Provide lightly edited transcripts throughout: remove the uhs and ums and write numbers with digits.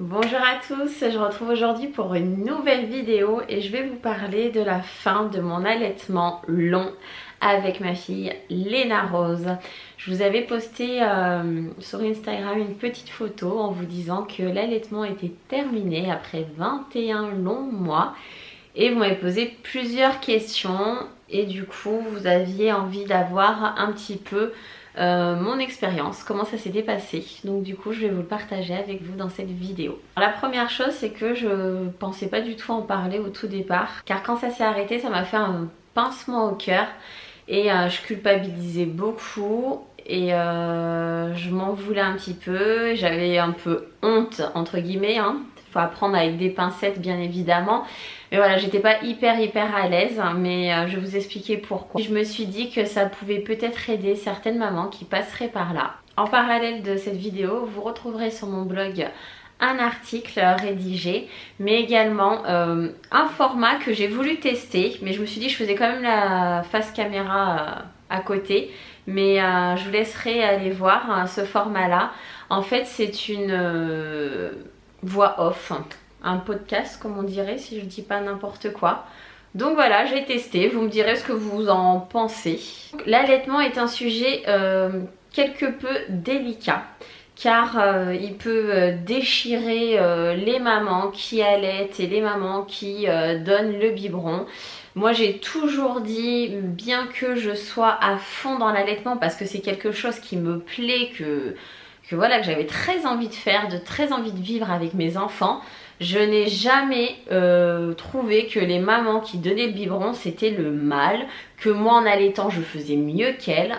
Bonjour à tous, je retrouve aujourd'hui pour une nouvelle vidéo et je vais vous parler de la fin de mon allaitement long avec ma fille Léna Rose. Je vous avais posté sur Instagram une petite photo en vous disant que l'allaitement était terminé après 21 longs mois et vous m'avez posé plusieurs questions et du coup vous aviez envie d'avoir un petit peu mon expérience, comment ça s'était passé. Donc du coup je vais vous le partager avec vous dans cette vidéo. Alors, la première chose c'est que je pensais pas du tout en parler au tout départ, car quand ça s'est arrêté ça m'a fait un pincement au cœur et je culpabilisais beaucoup et je m'en voulais un petit peu, j'avais un peu honte entre guillemets, hein. Faut apprendre avec des pincettes bien évidemment. Mais voilà, j'étais pas hyper à l'aise, mais je vais vous expliquer pourquoi. Je me suis dit que ça pouvait peut-être aider certaines mamans qui passeraient par là. En parallèle de cette vidéo, vous retrouverez sur mon blog un article rédigé, mais également un format que j'ai voulu tester. Mais je me suis dit que je faisais quand même la face caméra à côté. Mais je vous laisserai aller voir ce format-là. En fait, c'est une voix off, un podcast comme on dirait si je dis pas n'importe quoi. Donc voilà, j'ai testé, vous me direz ce que vous en pensez. L'allaitement est un sujet quelque peu délicat car il peut déchirer les mamans qui allaitent et les mamans qui donnent le biberon. Moi j'ai toujours dit, bien que je sois à fond dans l'allaitement parce que c'est quelque chose qui me plaît, que voilà, que j'avais très envie de faire, très envie de vivre avec mes enfants, je n'ai jamais trouvé que les mamans qui donnaient le biberon c'était le mal, que moi en allaitant je faisais mieux qu'elles,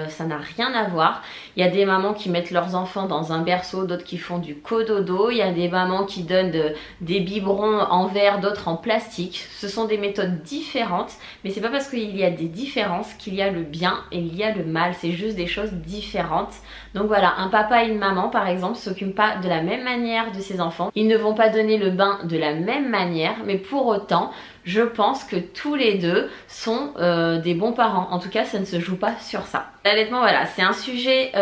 ça n'a rien à voir. Il y a des mamans qui mettent leurs enfants dans un berceau, d'autres qui font du cododo, il y a des mamans qui donnent des biberons en verre, d'autres en plastique. Ce sont des méthodes différentes, mais c'est pas parce qu'il y a des différences qu'il y a le bien et il y a le mal, c'est juste des choses différentes. Donc voilà, un papa et une maman par exemple s'occupent pas de la même manière de ses enfants, ils ne vont pas donner le bain de la même manière, mais pour autant je pense que tous les deux sont des bons parents. En tout cas ça ne se joue pas sur ça. L'allaitement voilà, c'est un sujet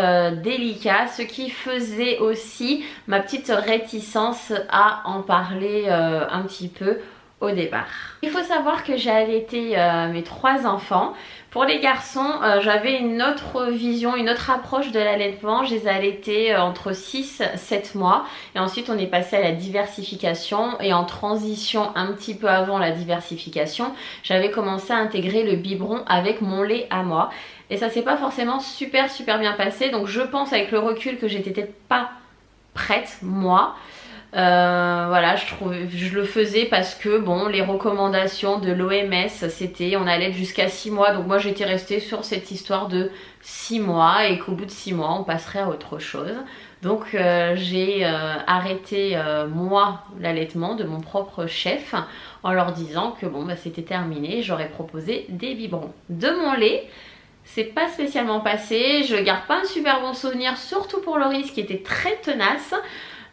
délicat, ce qui faisait aussi ma petite réticence à en parler un petit peu au départ. Il faut savoir que j'ai allaité mes 3 enfants. Pour les garçons, j'avais une autre vision, une autre approche de l'allaitement. Je les ai allaités entre 6-7 mois et ensuite on est passé à la diversification et en transition un petit peu avant la diversification, j'avais commencé à intégrer le biberon avec mon lait à moi et ça s'est pas forcément super bien passé, donc je pense avec le recul que j'étais peut-être pas prête moi. Voilà, je le faisais parce que bon, les recommandations de l'OMS c'était on allait jusqu'à 6 mois, donc moi j'étais restée sur cette histoire de 6 mois et qu'au bout de 6 mois on passerait à autre chose. Donc j'ai arrêté moi l'allaitement de mon propre chef en leur disant que bon bah c'était terminé, j'aurais proposé des biberons. De mon lait, c'est pas spécialement passé, je garde pas un super bon souvenir, surtout pour Loris qui était très tenace.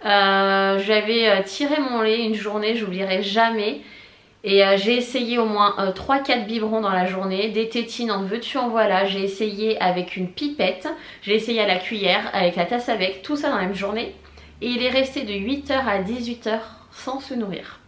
J'avais tiré mon lait une journée, j'oublierai jamais, et j'ai essayé au moins 3-4 biberons dans la journée, des tétines en veux-tu en voilà, j'ai essayé avec une pipette, j'ai essayé à la cuillère, avec la tasse avec, tout ça dans la même journée, et il est resté de 8h à 18h sans se nourrir.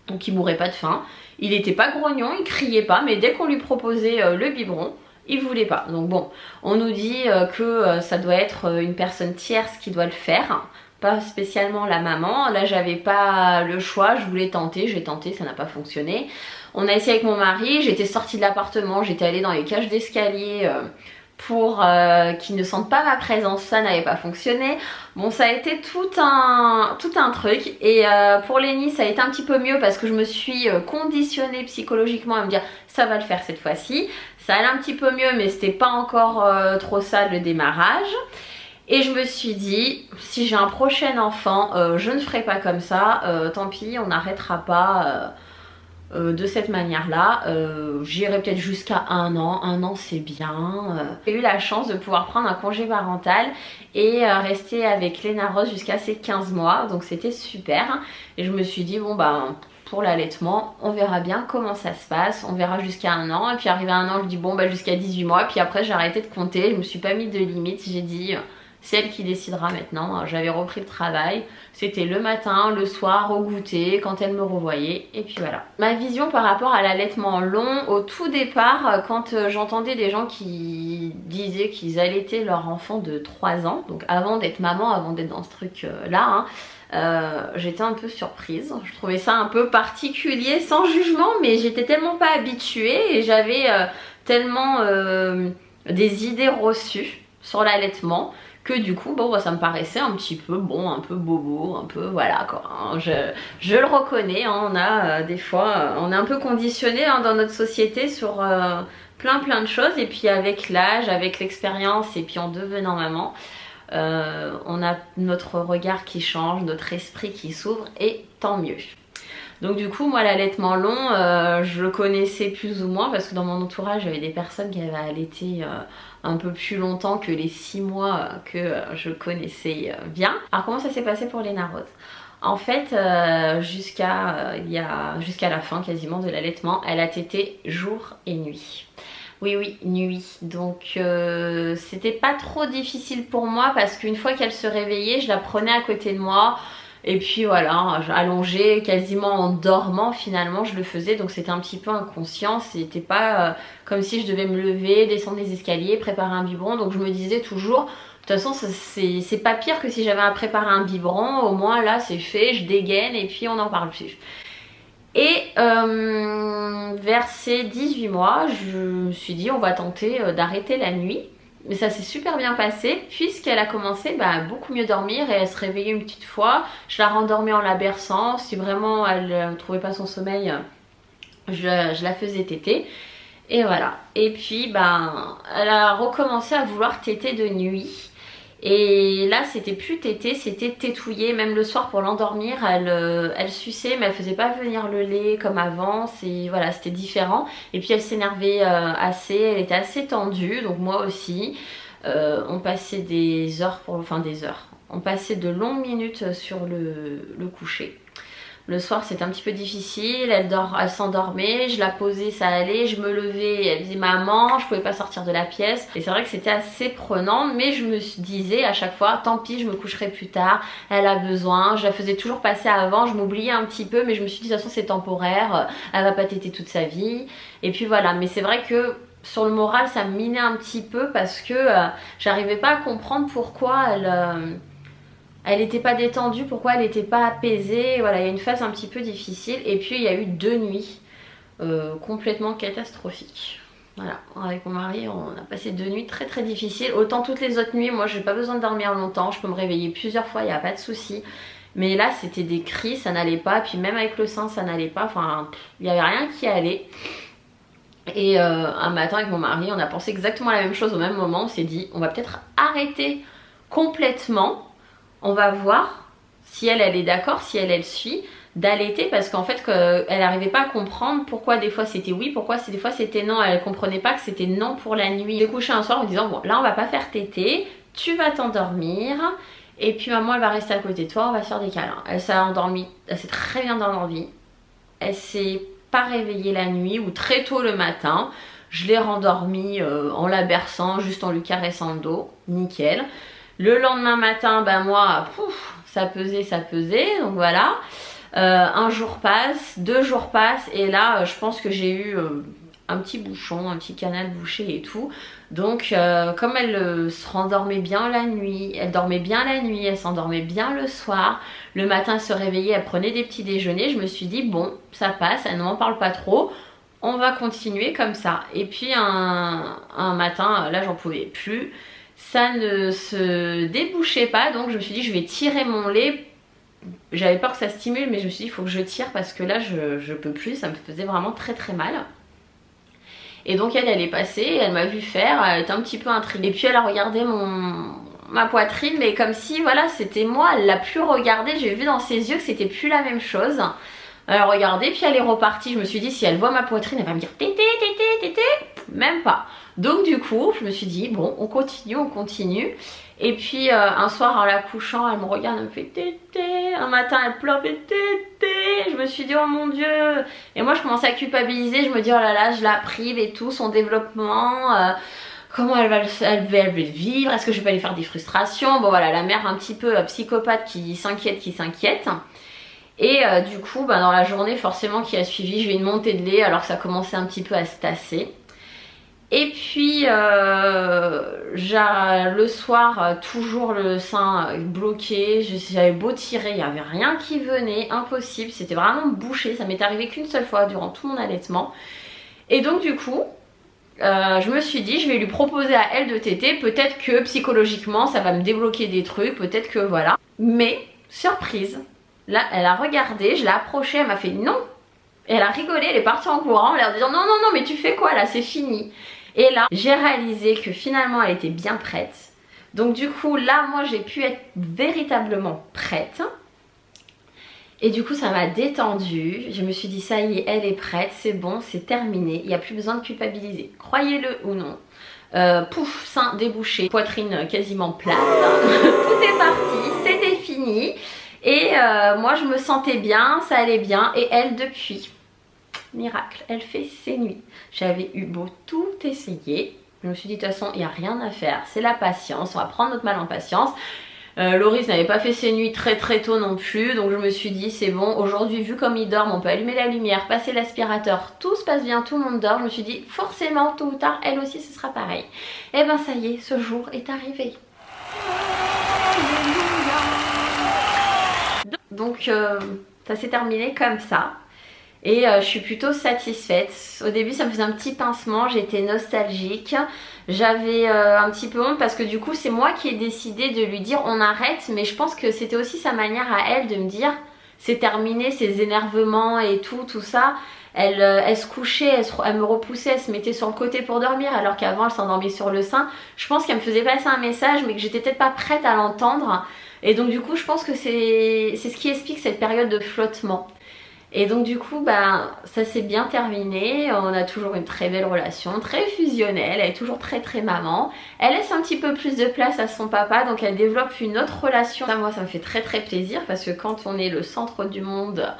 Donc il mourait pas de faim, il était pas grognon, il criait pas, mais dès qu'on lui proposait le biberon, il voulait pas. Donc bon, on nous dit que ça doit être une personne tierce qui doit le faire, pas spécialement la maman. Là j'avais pas le choix, je voulais tenter, j'ai tenté, ça n'a pas fonctionné. On a essayé avec mon mari, j'étais sortie de l'appartement, j'étais allée dans les cages d'escalier pour qu'ils ne sentent pas ma présence, ça n'avait pas fonctionné. Bon, ça a été tout un truc et pour Lénie ça a été un petit peu mieux parce que je me suis conditionnée psychologiquement à me dire ça va le faire cette fois-ci. Ça allait un petit peu mieux mais c'était pas encore trop ça le démarrage. Et je me suis dit, si j'ai un prochain enfant, je ne ferai pas comme ça, tant pis, on n'arrêtera pas de cette manière-là. J'irai peut-être jusqu'à 1 an c'est bien. J'ai eu la chance de pouvoir prendre un congé parental et rester avec Léna Rose jusqu'à ses 15 mois, donc c'était super. Et je me suis dit, bon bah pour l'allaitement, on verra bien comment ça se passe, on verra jusqu'à 1 an, et puis arrivé à 1 an, je dis bon bah jusqu'à 18 mois, puis après j'ai arrêté de compter, je me suis pas mis de limite, j'ai dit C'est elle qui décidera maintenant. J'avais repris le travail, c'était le matin, le soir, au goûter, quand elle me revoyait, et puis voilà. Ma vision par rapport à l'allaitement long, au tout départ, quand j'entendais des gens qui disaient qu'ils allaitaient leur enfant de 3 ans, donc avant d'être maman, avant d'être dans ce truc là, j'étais un peu surprise. Je trouvais ça un peu particulier, sans jugement, mais j'étais tellement pas habituée et j'avais tellement des idées reçues sur l'allaitement que du coup bon ça me paraissait un petit peu bon, un peu bobo, un peu voilà quoi, hein. Je le reconnais, hein, on a des fois on est un peu conditionné hein, dans notre société sur plein de choses, et puis avec l'âge, avec l'expérience et puis en devenant maman, on a notre regard qui change, notre esprit qui s'ouvre, et tant mieux. Donc du coup moi l'allaitement long je le connaissais plus ou moins parce que dans mon entourage j'avais des personnes qui avaient allaité un peu plus longtemps que les 6 mois que je connaissais bien. Alors comment ça s'est passé pour Léna Rose? En fait jusqu'à la fin quasiment de l'allaitement, elle a tété jour et nuit. Oui, nuit. Donc c'était pas trop difficile pour moi parce qu'une fois qu'elle se réveillait, je la prenais à côté de moi. Et puis voilà, allongée, quasiment en dormant finalement, je le faisais. Donc c'était un petit peu inconscient, c'était pas comme si je devais me lever, descendre les escaliers, préparer un biberon. Donc je me disais toujours, de toute façon c'est pas pire que si j'avais à préparer un biberon. Au moins là c'est fait, je dégaine et puis on n'en parle plus. Et vers ses 18 mois, je me suis dit on va tenter d'arrêter la nuit. Mais ça s'est super bien passé puisqu'elle a commencé à beaucoup mieux dormir et elle se réveillait une petite fois. Je la rendormais en la berçant. Si vraiment elle ne trouvait pas son sommeil, je la faisais téter. Et voilà. Et puis elle a recommencé à vouloir téter de nuit. Et là c'était plus téter, c'était tétouiller. Même le soir pour l'endormir, elle suçait mais elle faisait pas venir le lait comme avant. Voilà, c'était différent. Et puis elle s'énervait assez, elle était assez tendue, donc moi aussi. On passait des heures, on passait de longues minutes sur le coucher. Le soir c'était un petit peu difficile, elle s'endormait, je la posais, ça allait, je me levais, elle disait maman, je pouvais pas sortir de la pièce. Et c'est vrai que c'était assez prenant, mais je me disais à chaque fois, tant pis, je me coucherai plus tard, elle a besoin. Je la faisais toujours passer avant, je m'oubliais un petit peu, mais je me suis dit de toute façon c'est temporaire, elle va pas téter toute sa vie. Et puis voilà, mais c'est vrai que sur le moral ça me minait un petit peu parce que j'arrivais pas à comprendre pourquoi elle n'était pas détendue, pourquoi elle n'était pas apaisée. Voilà, il y a une phase un petit peu difficile. Et puis il y a eu 2 nuits complètement catastrophiques. Voilà, avec mon mari on a passé 2 nuits très difficiles. Autant toutes les autres nuits, moi j'ai pas besoin de dormir longtemps, je peux me réveiller plusieurs fois, il n'y a pas de souci. Mais là c'était des cris, ça n'allait pas. Puis même avec le sein ça n'allait pas, enfin il n'y avait rien qui allait. Et un matin avec mon mari on a pensé exactement la même chose au même moment. On s'est dit on va peut-être arrêter complètement. On va voir si elle est d'accord, si elle suit d'allaiter, parce qu'en fait elle n'arrivait pas à comprendre pourquoi des fois c'était oui, pourquoi des fois c'était non. Elle comprenait pas que c'était non pour la nuit. J'ai couché un soir en me disant bon là on va pas faire téter, tu vas t'endormir et puis maman elle va rester à côté de toi, on va se faire des câlins. Elle s'est endormie, elle s'est très bien endormie. Elle s'est pas réveillée la nuit ou très tôt le matin. Je l'ai rendormie en la berçant, juste en lui caressant le dos, nickel. Le lendemain matin, moi, ça pesait, donc voilà. Un jour passe, 2 jours passent, et là, je pense que j'ai eu un petit bouchon, un petit canal bouché et tout. Donc, comme elle se rendormait bien la nuit, elle dormait bien la nuit, elle s'endormait bien le soir. Le matin, elle se réveillait, elle prenait des petits déjeuners. Je me suis dit, bon, ça passe, elle ne m'en parle pas trop. On va continuer comme ça. Et puis, un matin, là, j'en pouvais plus. Ça ne se débouchait pas, donc je me suis dit je vais tirer mon lait. J'avais peur que ça stimule, mais je me suis dit il faut que je tire parce que là je peux plus, ça me faisait vraiment très mal. Et donc elle est passée, elle m'a vu faire, elle était un petit peu intriguée. Et puis elle a regardé ma poitrine, mais comme si voilà c'était moi, elle l'a plus regardé, j'ai vu dans ses yeux que c'était plus la même chose. Elle a regardé, puis elle est repartie. Je me suis dit si elle voit ma poitrine, elle va me dire tété, même pas. Donc du coup je me suis dit bon on continue. Et puis un soir en la couchant elle me regarde, elle me fait tété. Un matin elle pleure, fait tété. Je me suis dit oh mon dieu. Et moi je commençais à culpabiliser, je me dis oh là là je la prive et tout, son développement, comment elle va le vivre, est-ce que je vais pas lui faire des frustrations. Bon voilà, la mère un petit peu psychopathe qui s'inquiète. Et du coup dans la journée forcément qui a suivi, j'ai eu une montée de lait alors que ça commençait un petit peu à se tasser. Et puis le soir, toujours le sein bloqué, j'avais beau tirer, il n'y avait rien qui venait, impossible, c'était vraiment bouché, ça m'est arrivé qu'une seule fois durant tout mon allaitement. Et donc du coup, je me suis dit, je vais lui proposer à elle de téter, peut-être que psychologiquement ça va me débloquer des trucs, peut-être que voilà. Mais, surprise, là elle a regardé, je l'ai approchée, elle m'a fait non. Et elle a rigolé, elle est partie en courant en leur disant non mais tu fais quoi là, c'est fini. Et là j'ai réalisé que finalement elle était bien prête. Donc du coup là moi j'ai pu être véritablement prête. Et du coup ça m'a détendue. Je me suis dit ça y est, elle est prête, c'est bon, c'est terminé. Il n'y a plus besoin de culpabiliser, croyez-le ou non. Pouf, sein débouché, poitrine quasiment plate. Tout est parti, c'était fini. Et moi je me sentais bien, ça allait bien. Et elle depuis, miracle, elle fait ses nuits. J'avais eu beau tout essayer, je me suis dit de toute façon il n'y a rien à faire, c'est la patience, on va prendre notre mal en patience. Loris n'avait pas fait ses nuits très tôt non plus, donc je me suis dit c'est bon, aujourd'hui vu comme il dort, on peut allumer la lumière, passer l'aspirateur, tout se passe bien, tout le monde dort. Je me suis dit forcément tôt ou tard elle aussi ce sera pareil. Et ben ça y est, ce jour est arrivé. Donc ça s'est terminé comme ça. Et je suis plutôt satisfaite. Au début ça me faisait un petit pincement, j'étais nostalgique. J'avais un petit peu honte parce que du coup c'est moi qui ai décidé de lui dire on arrête. Mais je pense que c'était aussi sa manière à elle de me dire c'est terminé, ces énervements et tout ça. Elle se couchait, elle me repoussait, elle se mettait sur le côté pour dormir alors qu'avant elle s'endormait sur le sein. Je pense qu'elle me faisait passer un message mais que j'étais peut-être pas prête à l'entendre. Et donc du coup je pense que c'est ce qui explique cette période de flottement. Et donc du coup ça s'est bien terminé, on a toujours une très belle relation, très fusionnelle, elle est toujours très maman. Elle laisse un petit peu plus de place à son papa, donc elle développe une autre relation. Ça, moi ça me fait très plaisir parce que quand on est le centre du monde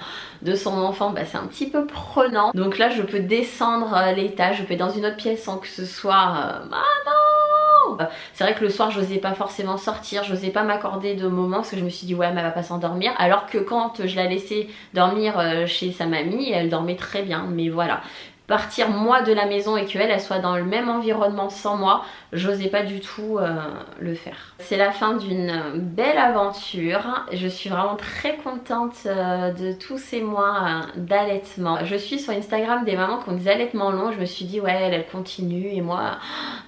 de son enfant, c'est un petit peu prenant. Donc là je peux descendre l'étage, je peux être dans une autre pièce sans que ce soit c'est vrai que le soir j'osais pas forcément sortir, j'osais pas m'accorder de moments parce que je me suis dit ouais mais elle va pas s'endormir, alors que quand je la laissais dormir chez sa mamie elle dormait très bien. Mais voilà, partir moi de la maison et qu'elle soit dans le même environnement sans moi, j'osais pas du tout le faire. C'est la fin d'une belle aventure, je suis vraiment très contente de tous ces mois d'allaitement. Je suis sur Instagram des mamans qui ont des allaitements longs, je me suis dit ouais elle continue et moi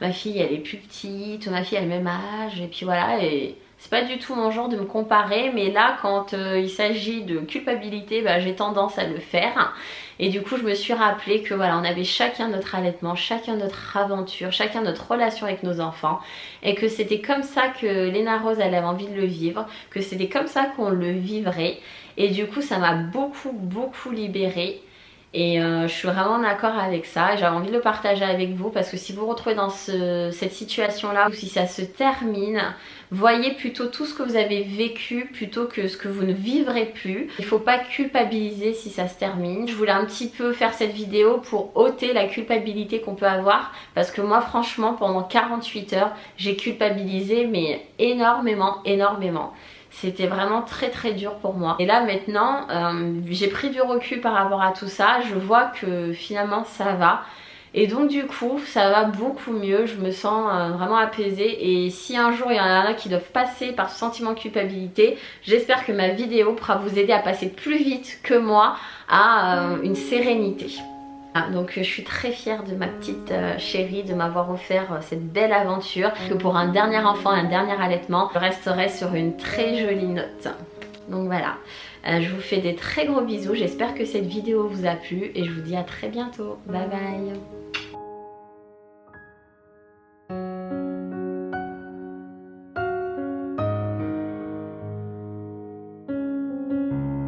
ma fille elle est plus petite, ma fille elle a le même âge et puis voilà. Et c'est pas du tout mon genre de me comparer, mais là quand il s'agit de culpabilité, j'ai tendance à le faire. Et du coup je me suis rappelé que voilà, on avait chacun notre allaitement, chacun notre aventure, chacun notre relation avec nos enfants, et que c'était comme ça que Léna Rose elle avait envie de le vivre, que c'était comme ça qu'on le vivrait. Et du coup ça m'a beaucoup libérée. Et je suis vraiment d'accord avec ça, j'avais envie de le partager avec vous parce que si vous vous retrouvez dans cette situation là, ou si ça se termine, voyez plutôt tout ce que vous avez vécu plutôt que ce que vous ne vivrez plus. Il ne faut pas culpabiliser si ça se termine. Je voulais un petit peu faire cette vidéo pour ôter la culpabilité qu'on peut avoir, parce que moi franchement pendant 48 heures j'ai culpabilisé mais énormément. C'était vraiment très dur pour moi. Et là maintenant, j'ai pris du recul par rapport à tout ça. Je vois que finalement ça va. Et donc du coup, ça va beaucoup mieux. Je me sens vraiment apaisée. Et si un jour il y en a qui doivent passer par ce sentiment de culpabilité, j'espère que ma vidéo pourra vous aider à passer plus vite que moi à une sérénité. Donc je suis très fière de ma petite chérie de m'avoir offert cette belle aventure, que pour un dernier enfant, un dernier allaitement, je resterai sur une très jolie note. Donc voilà, je vous fais des très gros bisous, j'espère que cette vidéo vous a plu et je vous dis à très bientôt. Bye bye.